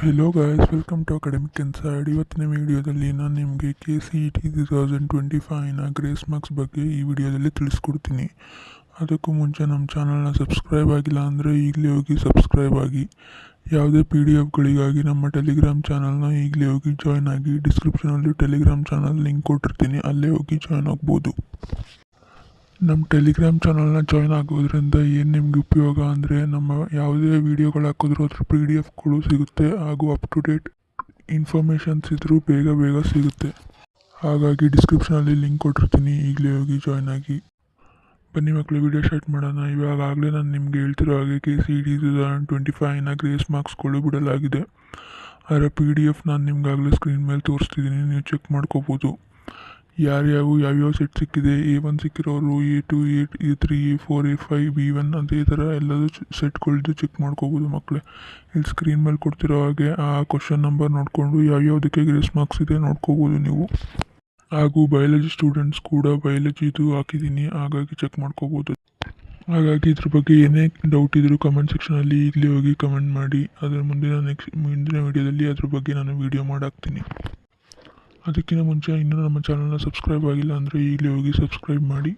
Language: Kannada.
Hello guys, welcome to academic inside. ಇವತ್ತಿನ ವಿಡಿಯೋದಲ್ಲಿ ನಾನು ನಿಮಗೆ KCET 2025ನ ಗ್ರೇಸ್ ಮಾರ್ಕ್ಸ್ ಬಗ್ಗೆ ಈ ವಿಡಿಯೋದಲ್ಲಿ ತಿಳಿಸ್ಕೊಡ್ತೀನಿ. ಅದಕ್ಕೂ ಮುಂಚೆ ನಮ್ಮ ಚಾನಲ್ನ ಸಬ್ಸ್ಕ್ರೈಬ್ ಆಗಿಲ್ಲ ಅಂದರೆ ಈಗಲೇ ಹೋಗಿ ಸಬ್ಸ್ಕ್ರೈಬ್ ಆಗಿ. ಯಾವುದೇ PDFಗಳಿಗಾಗಿ ನಮ್ಮ ಟೆಲಿಗ್ರಾಮ್ ಚಾನಲ್ನ ಈಗಲೇ ಹೋಗಿ ಜಾಯ್ನ್ ಆಗಿ. ಡಿಸ್ಕ್ರಿಪ್ಷನಲ್ಲಿ ಟೆಲಿಗ್ರಾಮ್ ಚಾನಲ್ ಲಿಂಕ್ ಕೊಟ್ಟಿರ್ತೀನಿ, ಅಲ್ಲೇ ಹೋಗಿ ಜಾಯ್ನ್ ಆಗ್ಬೋದು. ನಮ್ಮ ಟೆಲಿಗ್ರಾಮ್ ಚಾನಲ್ನ ಜಾಯ್ನ್ ಆಗೋದ್ರಿಂದ ಏನು ನಿಮ್ಗೆ ಉಪಯೋಗ ಅಂದರೆ, ನಮ್ಮ ಯಾವುದೇ ವೀಡಿಯೋಗಳು ಹಾಕಿದ್ರೂ ಅದ್ರ PDFಗಳು ಸಿಗುತ್ತೆ, ಹಾಗೂ ಅಪ್ ಟು ಡೇಟ್ ಇನ್ಫಾರ್ಮೇಷನ್ಸ್ ಇದ್ರೂ ಬೇಗ ಸಿಗುತ್ತೆ. ಹಾಗಾಗಿ ಡಿಸ್ಕ್ರಿಪ್ಷನಲ್ಲಿ ಲಿಂಕ್ ಕೊಟ್ಟಿರ್ತೀನಿ, ಈಗಲೇ ಹೋಗಿ ಜಾಯ್ನ್ ಆಗಿ. ಬನ್ನಿ ಮಕ್ಕಳು, ವಿಡಿಯೋ ಸ್ಟಾರ್ಟ್ ಮಾಡೋಣ. ಇವಾಗಲೇ ನಾನು ನಿಮಗೆ ಹೇಳ್ತಿರೋ ಹಾಗೆ KCET 2025ನ ಗ್ರೇಸ್ ಮಾರ್ಕ್ಸ್ಗಳು ಬಿಡಲಾಗಿದೆ. ಅದರ PDF ನಾನು ನಿಮ್ಗಾಗಲೇ ಸ್ಕ್ರೀನ್ ಮೇಲೆ ತೋರಿಸ್ತಿದ್ದೀನಿ, ನೀವು ಚೆಕ್ ಮಾಡ್ಕೋಬೋದು. ಯಾವ್ಯಾವ ಸೆಟ್ ಸಿಕ್ಕಿದೆ, A1 ಸಿಕ್ಕಿರೋರು, A2, A3, A4, A5, B1 ಅದೇ ಥರ ಎಲ್ಲದೂ ಸೆಟ್ಗಳದ್ದು ಚೆಕ್ ಮಾಡ್ಕೋಬೋದು ಮಕ್ಕಳೇ. ಇಲ್ಲಿ ಸ್ಕ್ರೀನ್ ಮೇಲೆ ಕೊಡ್ತಿರೋ ಹಾಗೆ ಆ ಕ್ವಶನ್ ನಂಬರ್ ನೋಡಿಕೊಂಡು ಯಾವ್ಯಾವುದಕ್ಕೆ ಗ್ರೇಸ್ ಮಾರ್ಕ್ಸ್ ಇದೆ ನೋಡ್ಕೋಬೋದು ನೀವು. ಹಾಗೂ ಬಯಾಲಜಿ ಸ್ಟೂಡೆಂಟ್ಸ್ ಕೂಡ ಬಯಾಲಜಿದು ಹಾಕಿದ್ದೀನಿ, ಹಾಗಾಗಿ ಚೆಕ್ ಮಾಡ್ಕೋಬೋದು. ಹಾಗಾಗಿ ಇದ್ರ ಬಗ್ಗೆ ಏನೇ ಡೌಟ್ ಇದ್ದರೂ ಕಮೆಂಟ್ ಸೆಕ್ಷನಲ್ಲಿ ಈಗಲೇ ಹೋಗಿ ಕಮೆಂಟ್ ಮಾಡಿ. ಅದರ ಮುಂದಿನ ವಿಡಿಯೋದಲ್ಲಿ ಅದ್ರ ಬಗ್ಗೆ ನಾನು ವಿಡಿಯೋ ಮಾಡಾಕ್ತೀನಿ. ಅದಕ್ಕಿಂತ ಮುಂಚೆ ಇನ್ನೂ ನಮ್ಮ ಚಾನಲ್ನ ಸಬ್ಸ್ಕ್ರೈಬ್ ಆಗಿಲ್ಲ ಅಂದರೆ ಈಗಲೇ ಹೋಗಿ ಸಬ್ಸ್ಕ್ರೈಬ್ ಮಾಡಿ.